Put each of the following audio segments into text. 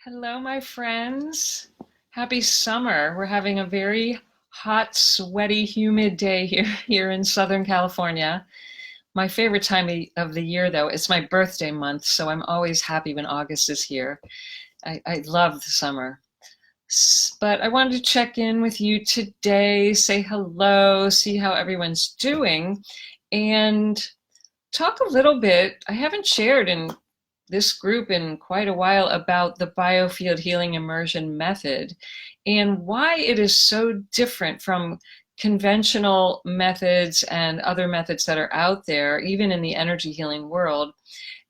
Hello, my friends. Happy summer. We're having a very hot, sweaty, humid day here in Southern California. My favorite time of the year, though, it's my birthday month, so I'm always happy when August is here. I love the summer. But I wanted to check in with you today, say hello, see how everyone's doing, and talk a little bit. I haven't shared in this group in quite a while about the Biofield Healing Immersion method and why it is so different from conventional methods and other methods that are out there, even in the energy healing world,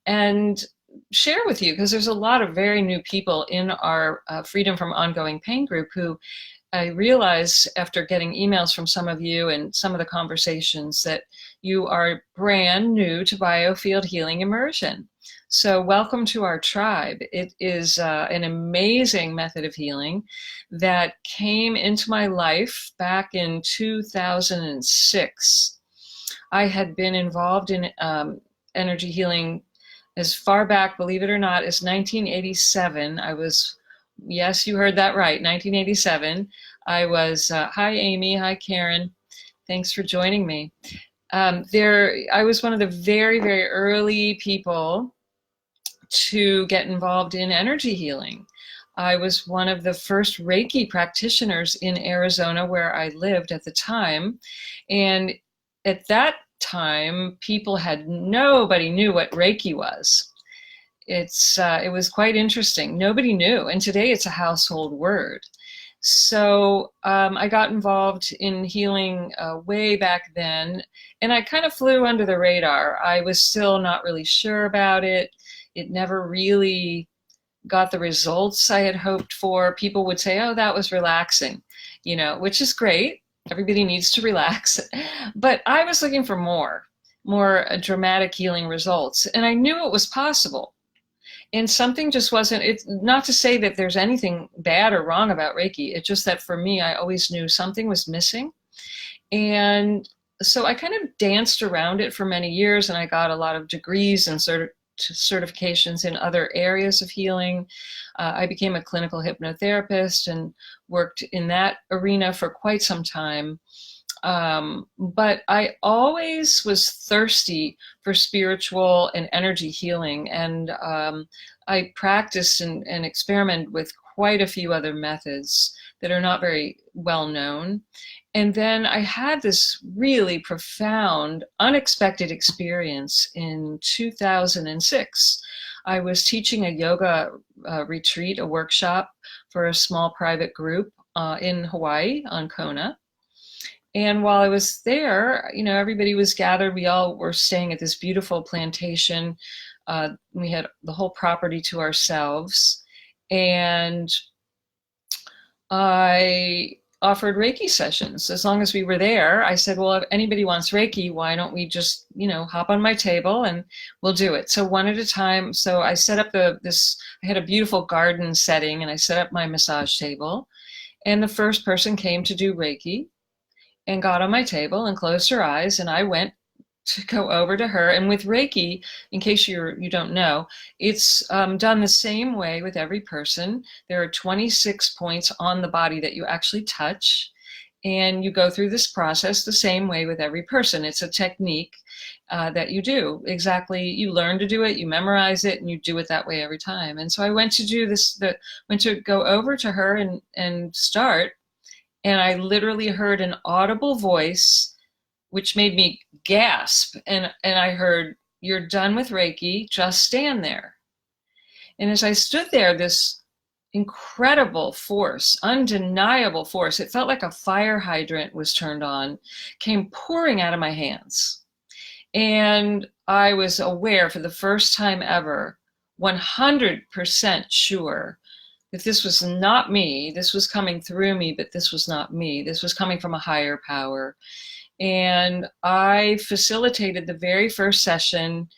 and share with you because there's a lot of very new people in our Freedom from Ongoing Pain group who I realize after getting emails from some of you and some of the conversations that you are brand new to Biofield Healing Immersion. So welcome to our tribe. It is an amazing method of healing that came into my life back in 2006. I had been involved in energy healing as far back, believe it or not, as 1987. Yes, you heard that right, 1987. I was, hi Amy, hi Karen, thanks for joining me. I was one of the very, very early people to get involved in energy healing. I was one of the first Reiki practitioners in Arizona where I lived at the time. And at that time, nobody knew what Reiki was. It was quite interesting. Nobody knew. And today it's a household word. So I got involved in healing way back then, and I kind of flew under the radar. I was still not really sure about it. It never really got the results I had hoped for. People would say, oh, that was relaxing, which is great. Everybody needs to relax. But I was looking for more dramatic healing results. And I knew it was possible. And something just wasn't, it's not to say that there's anything bad or wrong about Reiki. It's just that for me, I always knew something was missing. And so I kind of danced around it for many years, and I got a lot of degrees and certifications in other areas of healing. I became a clinical hypnotherapist and worked in that arena for quite some time. But I always was thirsty for spiritual and energy healing, and I practiced and experimented with quite a few other methods that are not very well known. And then I had this really profound, unexpected experience in 2006. I was teaching a yoga retreat, a workshop for a small private group in Hawaii on Kona. And while I was there, everybody was gathered. We all were staying at this beautiful plantation. We had the whole property to ourselves. And I offered Reiki sessions. As long as we were there, I said, well, if anybody wants Reiki, why don't we just, hop on my table and we'll do it. So one at a time. So I set up I had a beautiful garden setting, and I set up my massage table. And the first person came to do Reiki and got on my table and closed her eyes, and I went to go over to her. And with Reiki, in case you don't know, it's done the same way with every person. There are 26 points on the body that you actually touch, and you go through this process the same way with every person. It's a technique that you do. Exactly, you learn to do it, you memorize it, and you do it that way every time. And so I went to do this, went to go over to her and start, and I literally heard an audible voice, which made me gasp. And I heard, "You're done with Reiki, just stand there." And as I stood there, this incredible force, undeniable force, it felt like a fire hydrant was turned on, came pouring out of my hands. And I was aware for the first time ever, 100% sure, that this was not me. This was coming through me, but this was not me. This was coming from a higher power. And I facilitated the very first session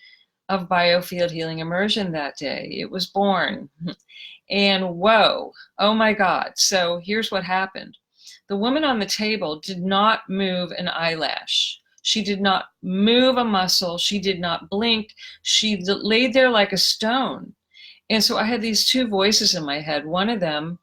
of Biofield Healing Immersion that day. It was born. And whoa, oh my God. So here's what happened. The woman on the table did not move an eyelash. She did not move a muscle. She did not blink. She laid there like a stone. And so I had these two voices in my head. One of them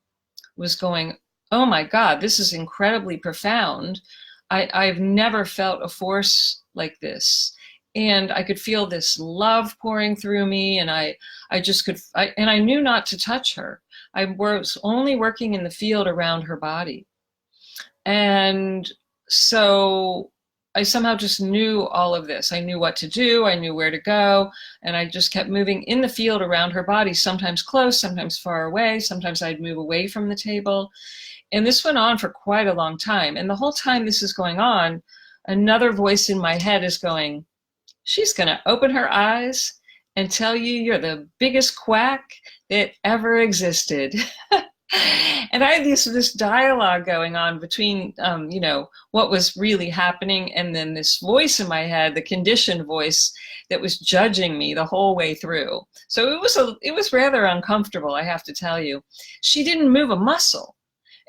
was going, oh my God, this is incredibly profound. I've never felt a force like this. And I could feel this love pouring through me, and I just could, and I knew not to touch her. I was only working in the field around her body. And so I somehow just knew all of this. I knew what to do, I knew where to go, and I just kept moving in the field around her body, sometimes close, sometimes far away, sometimes I'd move away from the table. And this went on for quite a long time. And the whole time this is going on, another voice in my head is going, she's going to open her eyes and tell you you're the biggest quack that ever existed. And I had this dialogue going on between, what was really happening, and then this voice in my head, the conditioned voice that was judging me the whole way through. So it was rather uncomfortable, I have to tell you. She didn't move a muscle.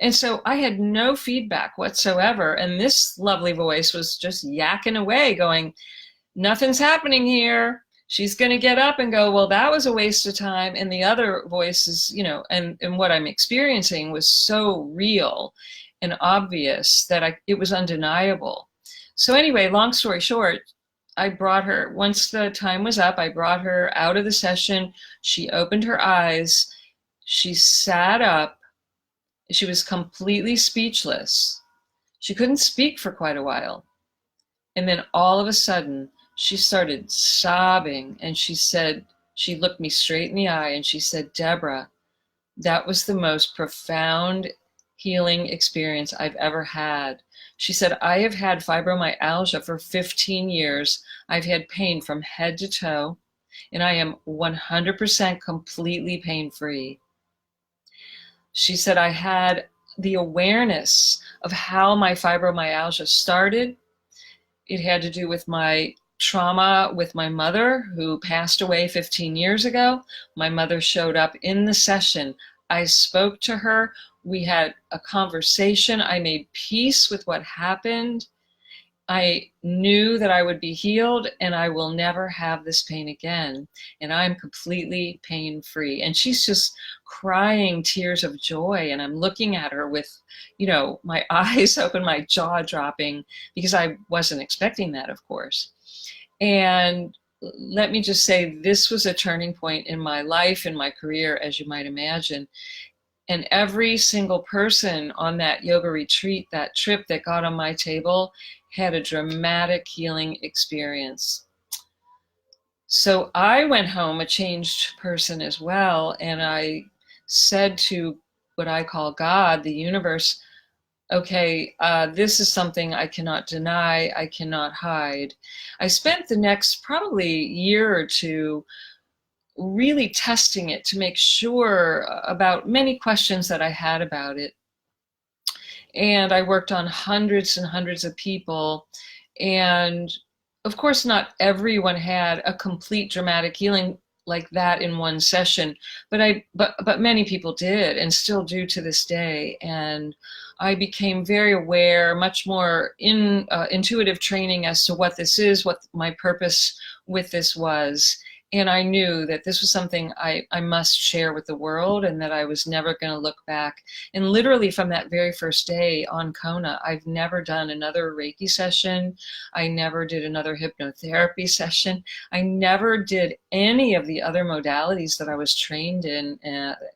And so I had no feedback whatsoever. And this lovely voice was just yakking away, going, nothing's happening here. She's going to get up and go, well, that was a waste of time. And the other voices, and what I'm experiencing was so real and obvious that it was undeniable. So anyway, long story short, I brought her, once the time was up, I brought her out of the session. She opened her eyes. She sat up. She was completely speechless. She couldn't speak for quite a while. And then all of a sudden, she started sobbing, and she said, she looked me straight in the eye and she said, Debora, that was the most profound healing experience I've ever had. She said, I have had fibromyalgia for 15 years. I've had pain from head to toe, and I am 100% completely pain-free. She said, I had the awareness of how my fibromyalgia started. It had to do with my trauma with my mother, who passed away 15 years ago. My mother showed up in the session. I spoke to her. We had a conversation. I made peace with what happened. I knew that I would be healed, and I will never have this pain again. And I'm completely pain-free. And she's just crying tears of joy. And I'm looking at her with, my eyes open, my jaw dropping, because I wasn't expecting that, of course. And let me just say, this was a turning point in my life, in my career, as you might imagine. And every single person on that yoga retreat, that trip that got on my table, had a dramatic healing experience. So I went home a changed person as well, and I said to what I call God, the universe, okay, this is something I cannot deny, I cannot hide. I spent the next probably year or two really testing it to make sure about many questions that I had about it. And I worked on hundreds and hundreds of people. And of course, not everyone had a complete dramatic healing like that in one session, but many people did, and still do to this day. And I became very aware, much more intuitive training as to what this is, what my purpose with this was. And I knew that this was something I must share with the world, and that I was never going to look back. And literally from that very first day on Kona, I've never done another Reiki session. I never did another hypnotherapy session. I never did any of the other modalities that I was trained in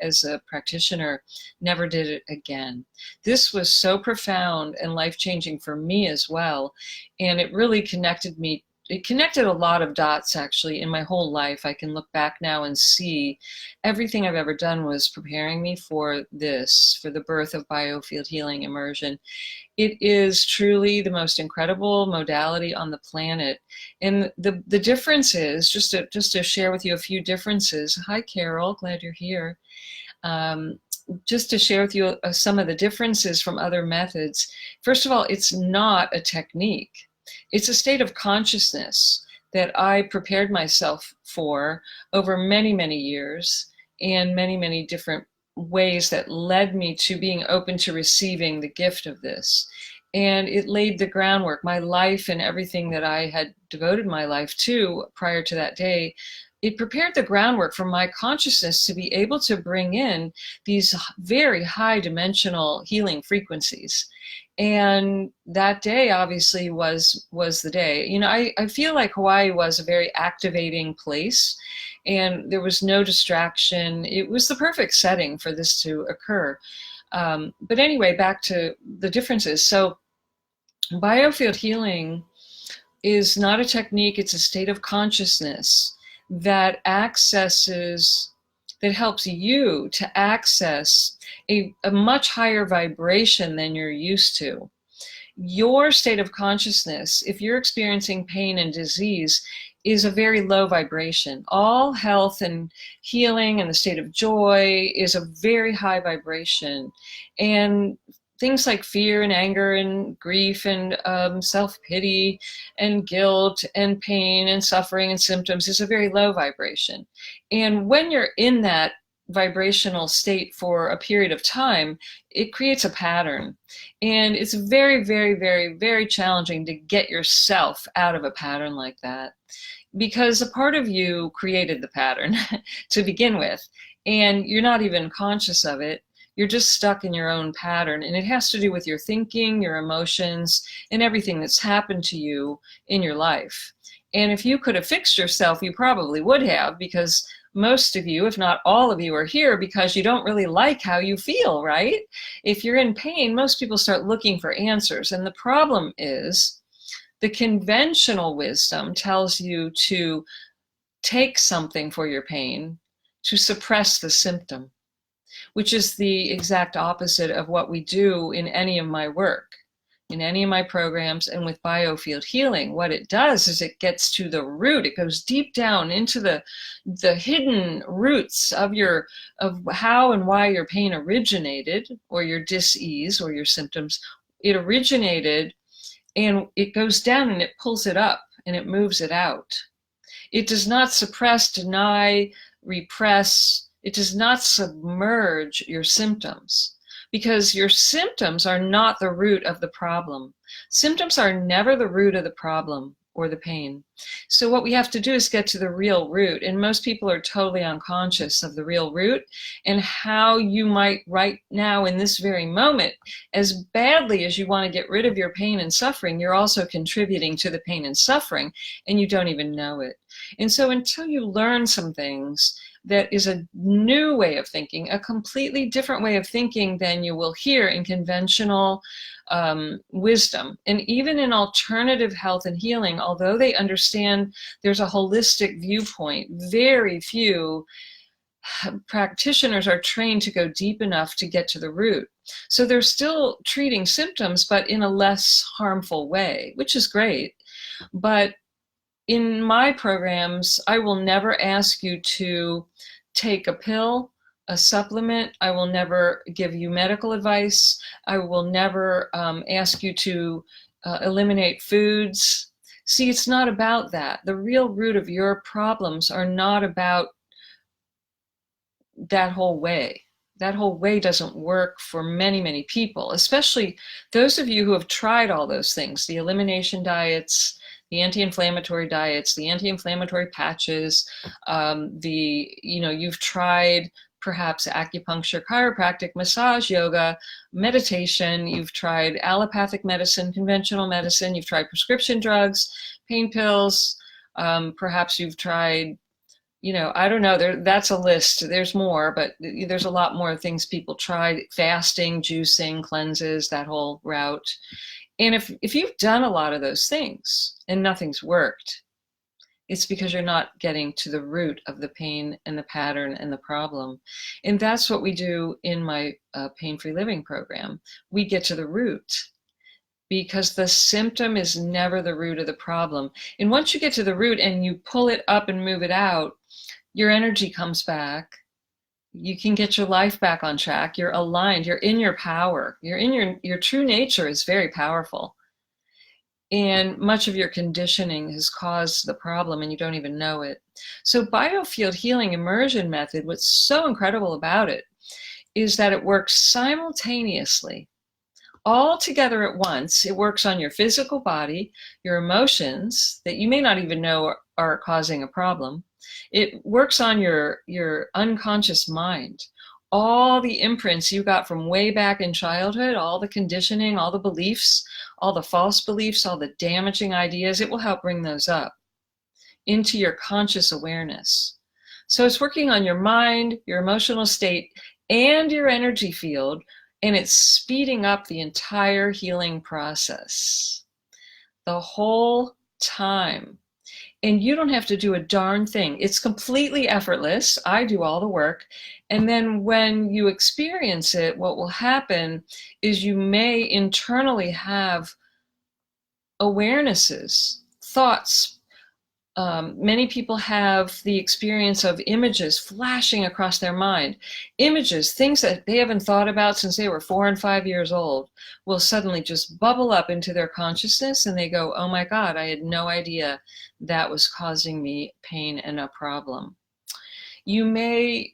as a practitioner. Never did it again. This was so profound and life-changing for me as well. And it really connected me. It connected a lot of dots, actually, in my whole life. I can look back now and see everything I've ever done was preparing me for this, for the birth of Biofield Healing Immersion. It is truly the most incredible modality on the planet. And the difference is, just to share with you a few differences. Hi, Carol, glad you're here. Just to share with you some of the differences from other methods. First of all, it's not a technique. It's a state of consciousness that I prepared myself for over many, many years, and many, many different ways that led me to being open to receiving the gift of this. And it laid the groundwork. My life and everything that I had devoted my life to prior to that day it prepared the groundwork for my consciousness to be able to bring in these very high dimensional healing frequencies. And that day obviously was the day. You know, I feel like Hawaii was a very activating place, and there was no distraction. It was the perfect setting for this to occur. But anyway, back to the differences. So biofield healing is not a technique, it's a state of consciousness that helps you to access a much higher vibration than you're used to. Your state of consciousness, if you're experiencing pain and disease, is a very low vibration. All health and healing and the state of joy is a very high vibration. And things like fear and anger and grief and self-pity and guilt and pain and suffering and symptoms is a very low vibration. And when you're in that vibrational state for a period of time, it creates a pattern. And it's very, very, very, very challenging to get yourself out of a pattern like that, because a part of you created the pattern to begin with, and you're not even conscious of it. You're just stuck in your own pattern, and it has to do with your thinking, your emotions, and everything that's happened to you in your life. And if you could have fixed yourself, you probably would have, because most of you, if not all of you, are here because you don't really like how you feel, right? If you're in pain, most people start looking for answers. And the problem is the conventional wisdom tells you to take something for your pain, to suppress the symptom, which is the exact opposite of what we do in any of my work, in any of my programs, and with biofield healing. What it does is it gets to the root. It goes deep down into the hidden roots of how and why your pain originated, or your dis-ease, or your symptoms. It originated, and it goes down and it pulls it up and it moves it out. It does not suppress, deny, repress. It does not submerge your symptoms, because your symptoms are not the root of the problem. Symptoms are never the root of the problem or the pain. So what we have to do is get to the real root, and most people are totally unconscious of the real root and how you might right now in this very moment, as badly as you want to get rid of your pain and suffering, you're also contributing to the pain and suffering, and you don't even know it. And so until you learn some things, that is a new way of thinking, a completely different way of thinking than you will hear in conventional wisdom. And even in alternative health and healing, although they understand there's a holistic viewpoint, very few practitioners are trained to go deep enough to get to the root. So they're still treating symptoms, but in a less harmful way, which is great. But in my programs, I will never ask you to take a pill, a supplement. I will never give you medical advice. I will never ask you to eliminate foods. See, it's not about that. The real root of your problems are not about that whole way. That whole way doesn't work for many, many people, especially those of you who have tried all those things, the elimination diets, the anti-inflammatory diets, the anti-inflammatory patches, you've tried perhaps acupuncture, chiropractic, massage, yoga, meditation, you've tried allopathic medicine, conventional medicine, you've tried prescription drugs, pain pills, perhaps you've tried, I don't know, that's a list. There's more, but there's a lot more things people try: fasting, juicing, cleanses, that whole route. And if you've done a lot of those things and nothing's worked, it's because you're not getting to the root of the pain and the pattern and the problem. And that's what we do in my pain-free living program. We get to the root, because the symptom is never the root of the problem. And once you get to the root and you pull it up and move it out, your energy comes back. You can get your life back on track. You're aligned. You're in your power. You're in your true nature is very powerful. And much of your conditioning has caused the problem and you don't even know it. So Biofield Healing Immersion method, what's so incredible about it is that it works simultaneously, all together at once. It works on your physical body, your emotions that you may not even know are causing a problem. It works on your unconscious mind. All the imprints you got from way back in childhood, all the conditioning, all the beliefs, all the false beliefs, all the damaging ideas, it will help bring those up into your conscious awareness. So it's working on your mind, your emotional state, and your energy field, and it's speeding up the entire healing process the whole time. And you don't have to do a darn thing. It's completely effortless. I do all the work. And then when you experience it, what will happen is you may internally have awarenesses, thoughts. Many people have the experience of images flashing across their mind. Images, things that they haven't thought about since they were 4 and 5 years old, will suddenly just bubble up into their consciousness, and they go, oh my God, I had no idea that was causing me pain and a problem. You may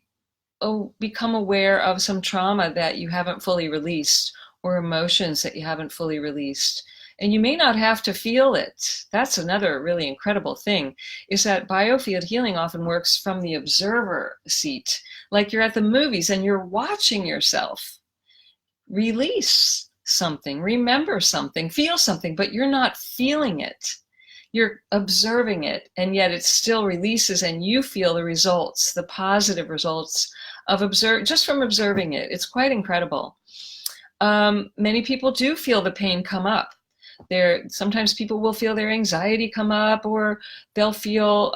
become aware of some trauma that you haven't fully released, or emotions that you haven't fully released. And you may not have to feel it. That's another really incredible thing, is that biofield healing often works from the observer seat. Like you're at the movies and you're watching yourself release something, remember something, feel something, but you're not feeling it. You're observing it, and yet it still releases, and you feel the results, the positive results of just from observing it. It's quite incredible. Many people do feel the pain come up. Sometimes people will feel their anxiety come up, or they'll feel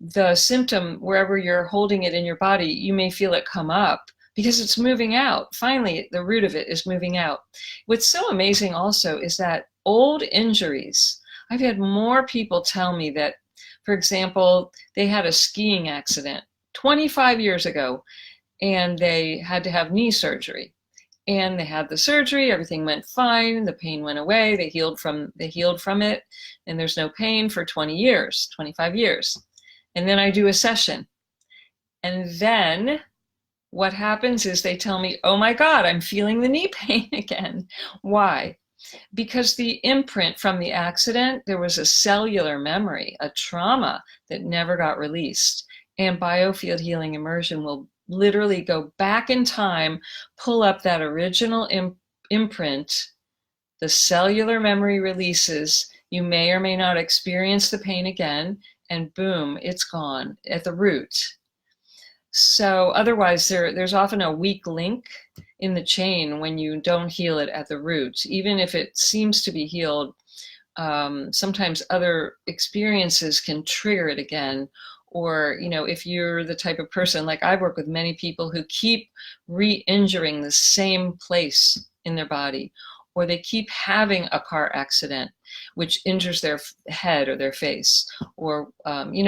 the symptom wherever you're holding it in your body. You may feel it come up because it's moving out. Finally, the root of it is moving out. What's so amazing also is that old injuries, I've had more people tell me that, for example, they had a skiing accident 25 years ago and they had to have knee surgery. And they had the surgery, everything went fine, the pain went away, they healed from it, and there's no pain for 20 years, 25 years. And then I do a session. And then what happens is they tell me, oh my God, I'm feeling the knee pain again. Why? Because the imprint from the accident, there was a cellular memory, a trauma that never got released. And Biofield Healing Immersion will literally go back in time, pull up that original imprint, the cellular memory releases, you may or may not experience the pain again, and boom, it's gone at the root. So otherwise, there's often a weak link in the chain when you don't heal it at the root. Even if it seems to be healed, sometimes other experiences can trigger it again. Or, if you're the type of person, like I've worked with many people who keep re-injuring the same place in their body, or they keep having a car accident, which injures their head or their face, or,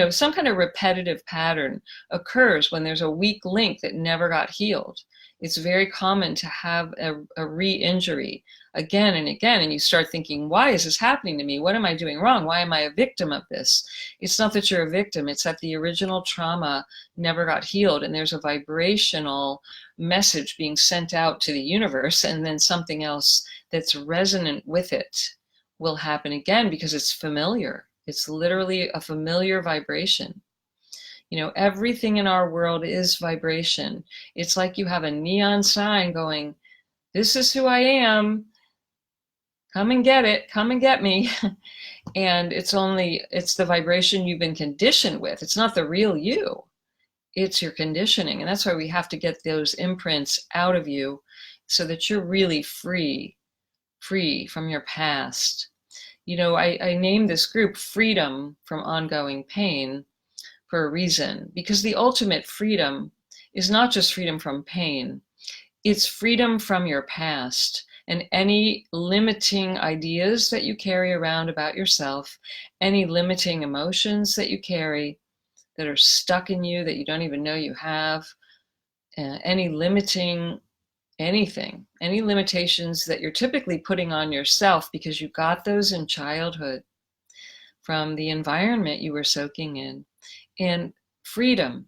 some kind of repetitive pattern occurs when there's a weak link that never got healed. It's very common to have a re-injury again and again, and you start thinking, why is this happening to me? What am I doing wrong? Why am I a victim of this? It's not that you're a victim, it's that the original trauma never got healed, and there's a vibrational message being sent out to the universe, and then something else that's resonant with it will happen again because it's familiar. It's literally a familiar vibration. Everything in our world is vibration. It's like you have a neon sign going, this is who I am. Come and get it. Come and get me. And it's the vibration you've been conditioned with. It's not the real you. It's your conditioning. And that's why we have to get those imprints out of you so that you're really free from your past. I named this group Freedom from Ongoing Pain for a reason, because the ultimate freedom is not just freedom from pain, it's freedom from your past and any limiting ideas that you carry around about yourself, any limiting emotions that you carry that are stuck in you that you don't even know you have, any limiting anything, any limitations that you're typically putting on yourself because you got those in childhood from the environment you were soaking in. And freedom,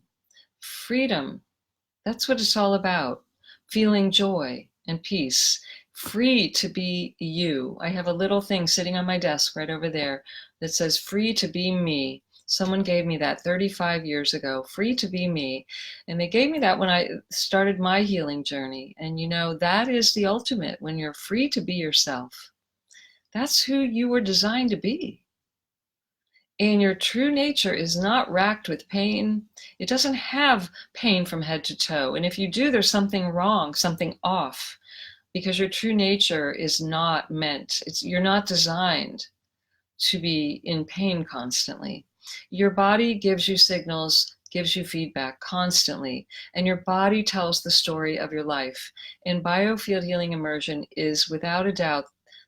that's what it's all about. Feeling joy and peace, free to be you. I have a little thing sitting on my desk right over there that says free to be me, Someone gave me that 35 years ago, free to be me. And they gave me that when I started my healing journey. And you know, that is the ultimate, when you're free to be yourself. That's who you were designed to be. And your true nature is not racked with pain. It doesn't have pain from head to toe. And if you do, there's something wrong, something off, because your true nature is not meant, you're not designed to be in pain constantly. Your body gives you signals, gives you feedback constantly, and your body tells the story of your life. And Biofield Healing Immersion is without a doubt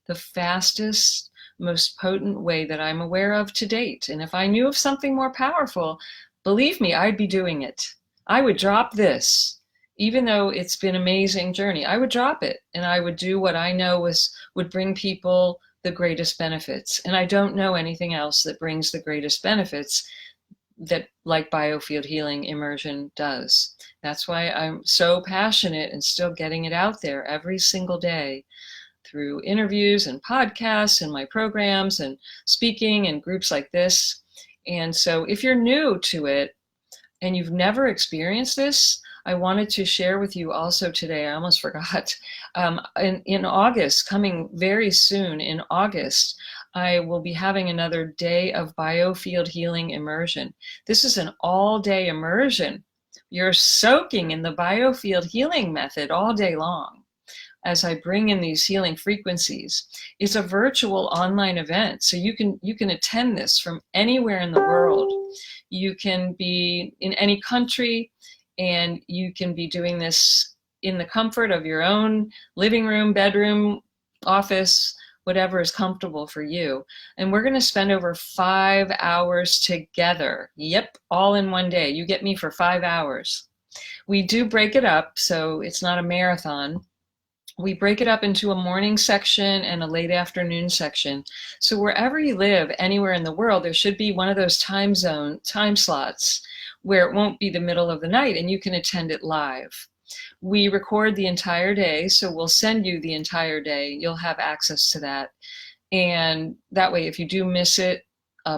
the fastest, most potent way that I'm aware of to date. And if I knew of something more powerful, believe me, I'd be doing it. I would drop this. Even though it's been an amazing journey, I would drop it and I would do what I know would bring people the greatest benefits. And I don't know anything else that brings the greatest benefits that like Biofield Healing Immersion does. That's why I'm so passionate and still getting it out there every single day through interviews and podcasts and my programs and speaking and groups like this. And so if you're new to it and you've never experienced this, I wanted to share with you also today, I almost forgot, in August, coming very soon in August, I will be having another day of Biofield Healing Immersion. This is an all-day immersion. You're soaking in the Biofield Healing method all day long as I bring in these healing frequencies. It's a virtual online event, so you can attend this from anywhere in the world. You can be in any country, and you can be doing this in the comfort of your own living room, bedroom, office, whatever is comfortable for you. And we're going to spend over 5 hours together. Yep, all in one day. You get me for 5 hours. We do break it up, so it's not a marathon. We break it up into a morning section and a late afternoon section. So wherever you live, anywhere in the world, there should be one of those time slots where it won't be the middle of the night and you can attend it live. We record the entire day, so we'll send you the entire day. You'll have access to that. And that way, if you do miss it,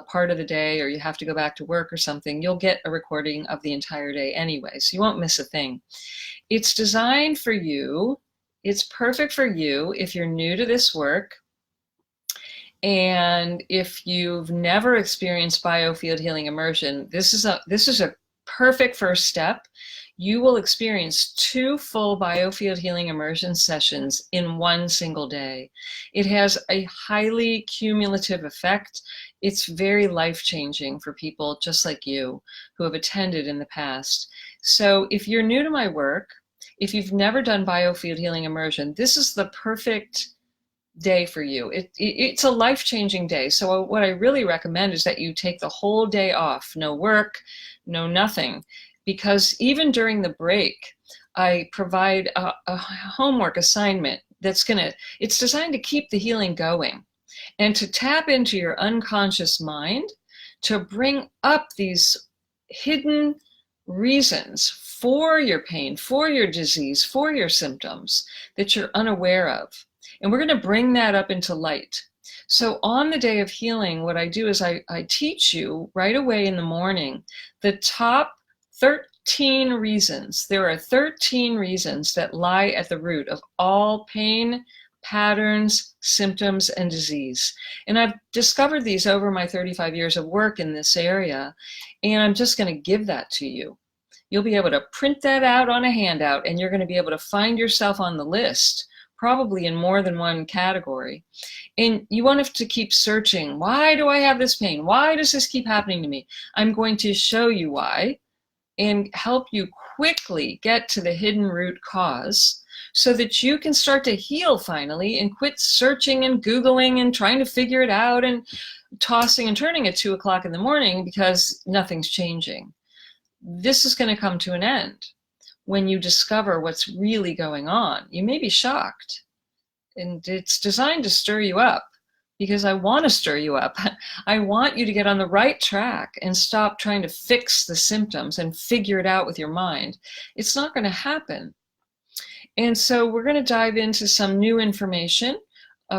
part of the day, or you have to go back to work or something, you'll get a recording of the entire day anyway, so you won't miss a thing. It's designed for you. It's perfect for you if you're new to this work. And if you've never experienced Biofield Healing Immersion, this is a perfect first step. You will experience 2 full Biofield Healing Immersion sessions in one single day. It has a highly cumulative effect. It's very life-changing for people just like you who have attended in the past. So if you're new to my work, if you've never done Biofield Healing Immersion, this is the perfect day for you. It's a life-changing day. So what I really recommend is that you take the whole day off, no work, no nothing, because even during the break, I provide a homework assignment it's designed to keep the healing going and to tap into your unconscious mind to bring up these hidden reasons for your pain, for your disease, for your symptoms that you're unaware of. And we're going to bring that up into light. So on the day of healing, what I do is I teach you right away in the morning the top 13 reasons. There are 13 reasons that lie at the root of all pain, patterns, symptoms, and disease. And I've discovered these over my 35 years of work in this area, and I'm just going to give that to you. You'll be able to print that out on a handout, and you're going to be able to find yourself on the list, probably in more than one category. And you won't have to keep searching. Why do I have this pain? Why does this keep happening to me? I'm going to show you why and help you quickly get to the hidden root cause so that you can start to heal finally and quit searching and Googling and trying to figure it out and tossing and turning at 2 o'clock in the morning because nothing's changing. This is going to come to an end when you discover what's really going on. You may be shocked, and it's designed to stir you up because I want to stir you up. I want you to get on the right track and stop trying to fix the symptoms and figure it out with your mind. It's not going to happen. And so we're going to dive into some new information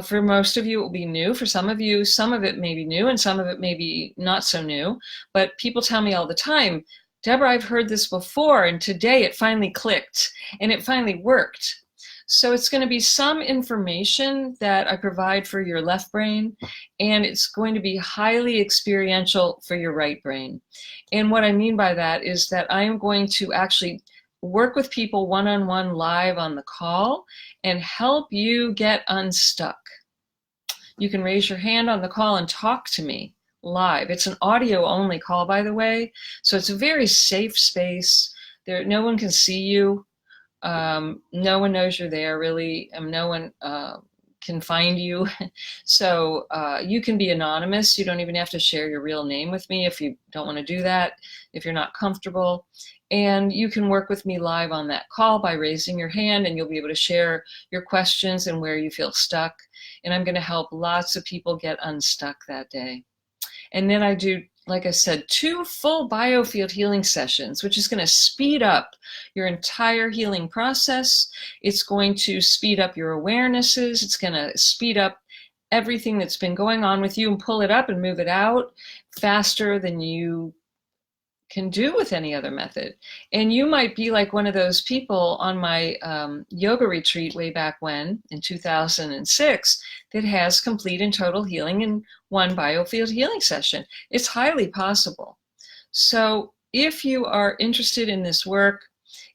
For most of you, it will be new. For some of you, some of it may be new and some of it may be not so new. But people tell me all the time, Deborah, I've heard this before, and today it finally clicked and it finally worked. So it's going to be some information that I provide for your left brain, and it's going to be highly experiential for your right brain. And what I mean by that is that I am going to actually work with people one-on-one live on the call and help you get unstuck. You can raise your hand on the call and talk to me live. It's an audio only call, by the way, so it's a very safe space. No one can see you. No one knows you're there, really. No one can find you. So you can be anonymous. You don't even have to share your real name with me if you don't want to do that, if you're not comfortable. And you can work with me live on that call by raising your hand, and you'll be able to share your questions and where you feel stuck. And I'm going to help lots of people get unstuck that day. And then I do, like I said, 2 full Biofield healing sessions, which is going to speed up your entire healing process. It's going to speed up your awarenesses. It's going to speed up everything that's been going on with you and pull it up and move it out faster than you can do with any other method. And you might be like one of those people on my yoga retreat way back when, in 2006, that has complete and total healing in 1 Biofield healing session. It's highly possible. So if you are interested in this work,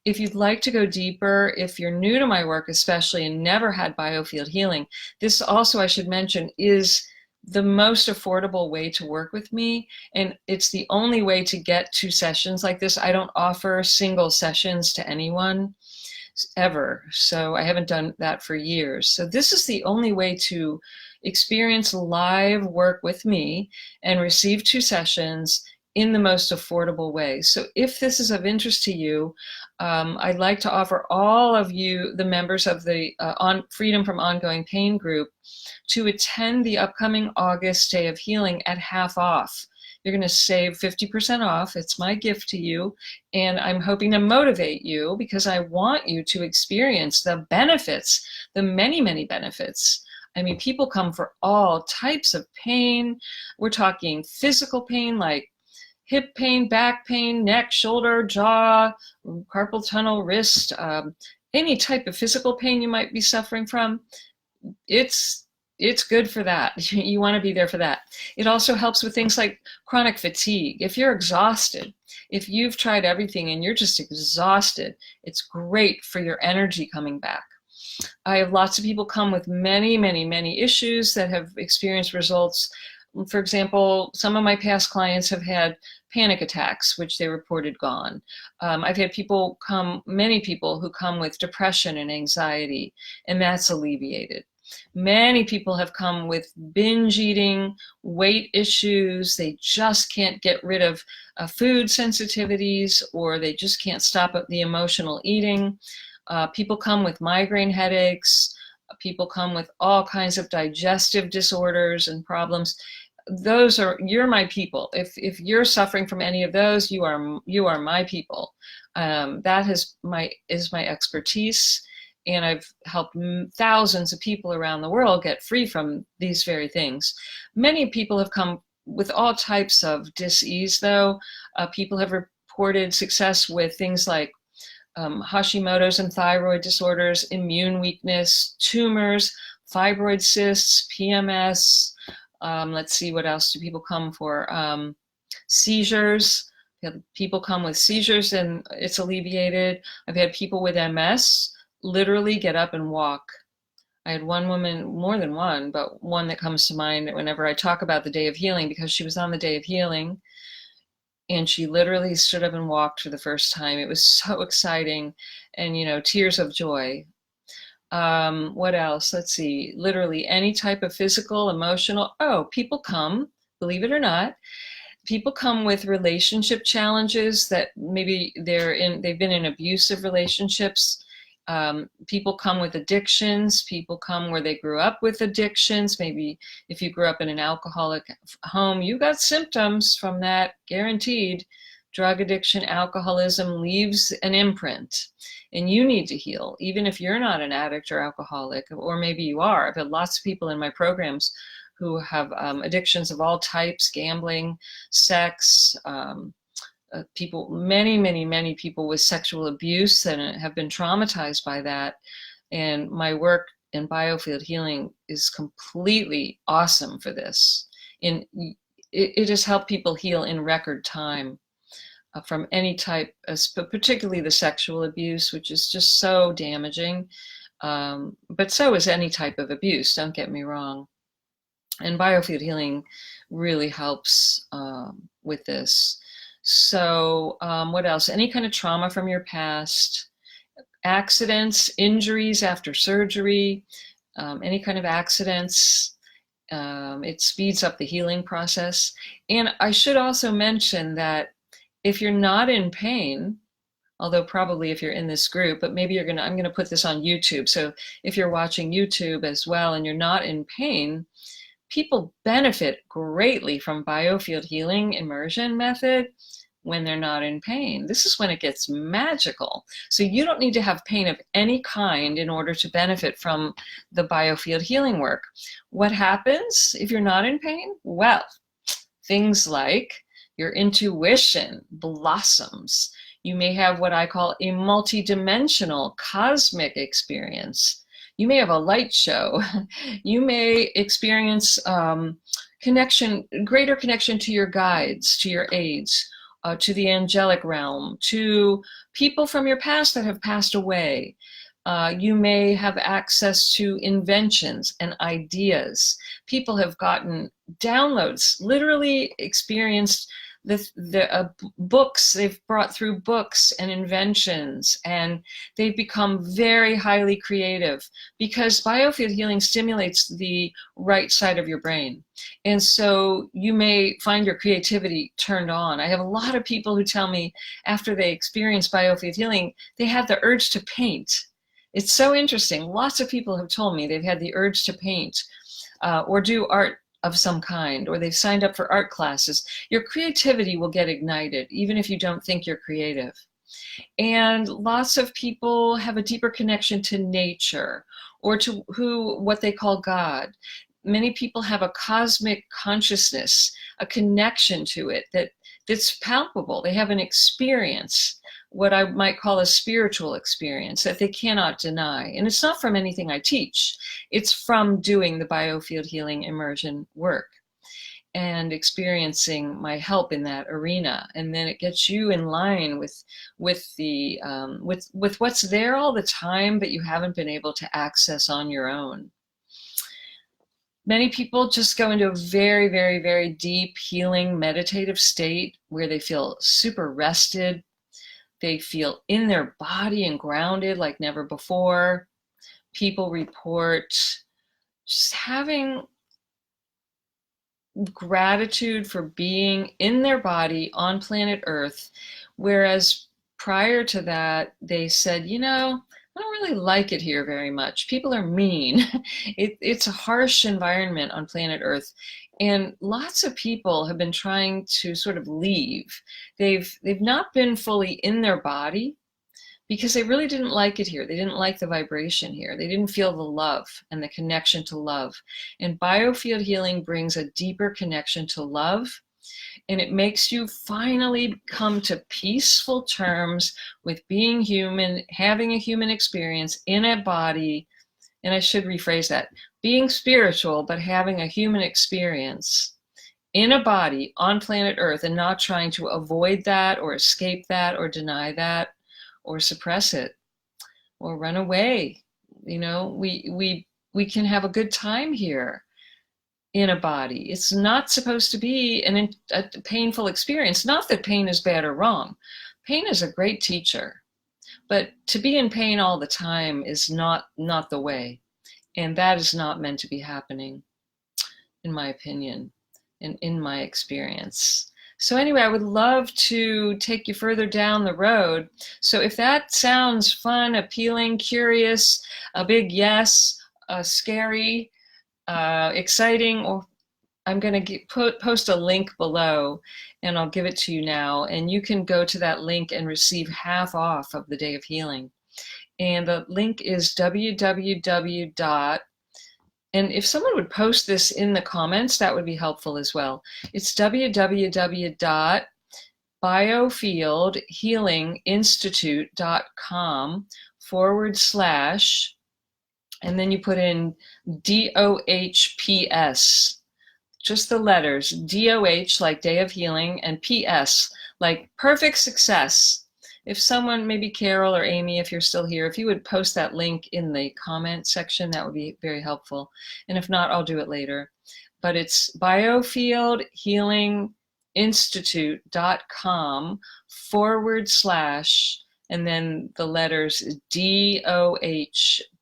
if you'd like to go deeper, if you're new to my work especially and never had Biofield healing, this also, I should mention, is the most affordable way to work with me, and it's the only way to get 2 sessions like this. I don't offer single sessions to anyone ever, so I haven't done that for years. So this is the only way to experience live work with me and receive 2 sessions in the most affordable way. So if this is of interest to you, I'd like to offer all of you, the members of the Freedom from Ongoing Pain group, to attend the upcoming August Day of Healing at half off. You're going to save 50% off. It's my gift to you, and I'm hoping to motivate you because I want you to experience the benefits, the many, many benefits. I mean, people come for all types of pain. We're talking physical pain like hip pain, back pain, neck, shoulder, jaw, carpal tunnel, wrist, any type of physical pain you might be suffering from. It's good for that. You want to be there for that. It also helps with things like chronic fatigue. If you're exhausted, if you've tried everything and you're just exhausted, it's great for your energy coming back. I have lots of people come with many, many, many issues that have experienced results. For example, some of my past clients have had panic attacks, which they reported gone. I've had people come, many people who come with depression and anxiety, and that's alleviated. Many people have come with binge eating, weight issues. They just can't get rid of food sensitivities, or they just can't stop the emotional eating. People come with migraine headaches. People come with all kinds of digestive disorders and problems. You're my people. If you're suffering from any of those, you are my people. That is my expertise. And I've helped thousands of people around the world get free from these very things. Many people have come with all types of dis-ease, though. People have reported success with things like Hashimoto's and thyroid disorders, immune weakness, tumors, fibroid cysts, PMS. Let's see, what else do people come for? Seizures. People come with seizures and it's alleviated. I've had people with MS literally get up and walk. I had one woman, more than one, but one that comes to mind whenever I talk about the Day of Healing, because she was on the Day of Healing and she literally stood up and walked for the first time. It was so exciting, and tears of joy. What else? Let's see, literally any type of physical, emotional. People come, believe it or not, people come with relationship challenges that maybe they've been in abusive relationships. People come with addictions. People come where they grew up with addictions. Maybe if you grew up in an alcoholic home, you got symptoms from that, guaranteed. drug addiction, alcoholism leaves an imprint, and you need to heal, even if you're not an addict or alcoholic, or maybe you are. I've had lots of people in my programs who have addictions of all types: gambling, sex, people, many people with sexual abuse and have been traumatized by that. And my work in Biofield Healing is completely awesome for this. It has helped people heal in record time from any type, particularly the sexual abuse, which is just so damaging. But so is any type of abuse, don't get me wrong. And Biofield Healing really helps with this. So what else? Any kind of trauma from your past, accidents, injuries after surgery, any kind of accidents. It speeds up the healing process. And I should also mention that if you're not in pain, although probably if you're in this group, but maybe I'm going to put this on YouTube. So if you're watching YouTube as well and you're not in pain, people benefit greatly from Biofield Healing Immersion method when they're not in pain. This is when it gets magical. So you don't need to have pain of any kind in order to benefit from the Biofield Healing work. What happens if you're not in pain? Well, things like your intuition blossoms. You may have what I call a multidimensional cosmic experience. You may have a light show. You may experience greater connection to your guides, to your aides, to the angelic realm, to people from your past that have passed away. You may have access to inventions and ideas. People have gotten downloads, literally experienced the books. They've brought through books and inventions, and they've become very highly creative because Biofield Healing stimulates the right side of your brain. And so you may find your creativity turned on. I have a lot of people who tell me after they experience Biofield Healing, they have the urge to paint. It's so interesting. Lots of people have told me they've had the urge to paint or do art of some kind, or they've signed up for art classes. Your creativity will get ignited, even if you don't think you're creative. And lots of people have a deeper connection to nature or to what they call God. Many people have a cosmic consciousness, a connection to it that's palpable. They have an experience, what I might call a spiritual experience that they cannot deny. And it's not from anything I teach. It's from doing the Biofield Healing Immersion work and experiencing my help in that arena. And then it gets you in line with what's there all the time, but you haven't been able to access on your own. Many people just go into a very, very, very deep healing meditative state where they feel super rested. They feel in their body and grounded like never before. People report just having gratitude for being in their body on planet Earth, whereas prior to that, they said, I don't really like it here very much. People are mean. It's a harsh environment on planet Earth. And lots of people have been trying to sort of leave. They've not been fully in their body because they really didn't like it here. They didn't like the vibration here. They didn't feel the love and the connection to love. And Biofield Healing brings a deeper connection to love, and it makes you finally come to peaceful terms with being human, having a human experience in a body. And I should rephrase that, being spiritual, but having a human experience in a body on planet Earth and not trying to avoid that or escape that or deny that or suppress it or run away. We can have a good time here in a body. It's not supposed to be a painful experience. Not that pain is bad or wrong. Pain is a great teacher, but to be in pain all the time is not the way. And that is not meant to be happening, in my opinion, and in my experience. So anyway, I would love to take you further down the road. So if that sounds fun, appealing, curious, a big yes, scary, exciting, or I'm going to post a link below, and I'll give it to you now. And you can go to that link and receive half off of the Day of Healing. And the link is www. And if someone would post this in the comments, that would be helpful as well. It's www.biofieldhealinginstitute.com/, and then you put in DOHPS, just the letters, DOH like Day of Healing, and PS like perfect success. If someone, maybe Carol or Amy, if you're still here, if you would post that link in the comment section, that would be very helpful. And if not, I'll do it later. But it's biofieldhealinginstitute.com/, and then the letters DOHP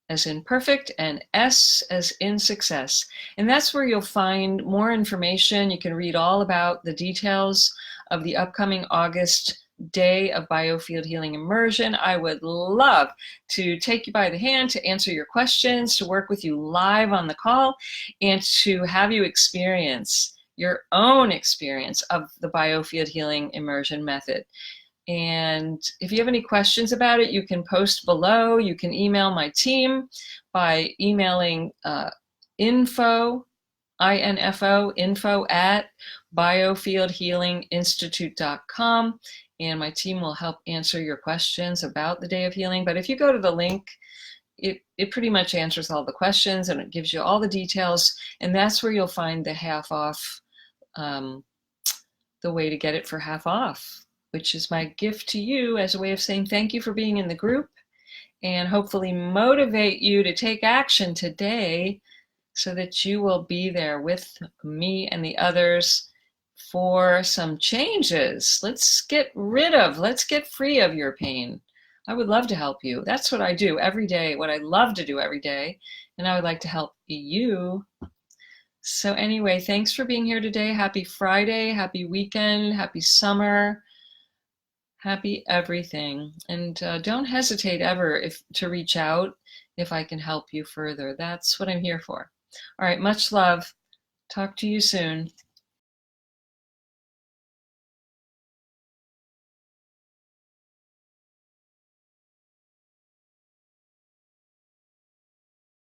as in perfect and S as in success. And that's where you'll find more information. You can read all about the details of the upcoming August day of Biofield Healing Immersion. I would love to take you by the hand, to answer your questions, to work with you live on the call, and to have you experience your own experience of the Biofield Healing Immersion method. And if you have any questions about it, you can post below. You can email my team by emailing info at biofieldhealinginstitute.com, and my team will help answer your questions about the Day of Healing. But if you go to the link, it pretty much answers all the questions, and it gives you all the details, and that's where you'll find the half off, the way to get it for half off, which is my gift to you as a way of saying thank you for being in the group, and hopefully motivate you to take action today so that you will be there with me and the others for some changes. Let's get free of your pain. I would love to help you. That's what I do every day, what I love to do every day, and I would like to help you. So anyway, thanks for being here today. Happy Friday, happy weekend, happy summer. Happy everything. And don't hesitate ever to reach out if I can help you further. That's what I'm here for. All right, much love. Talk to you soon.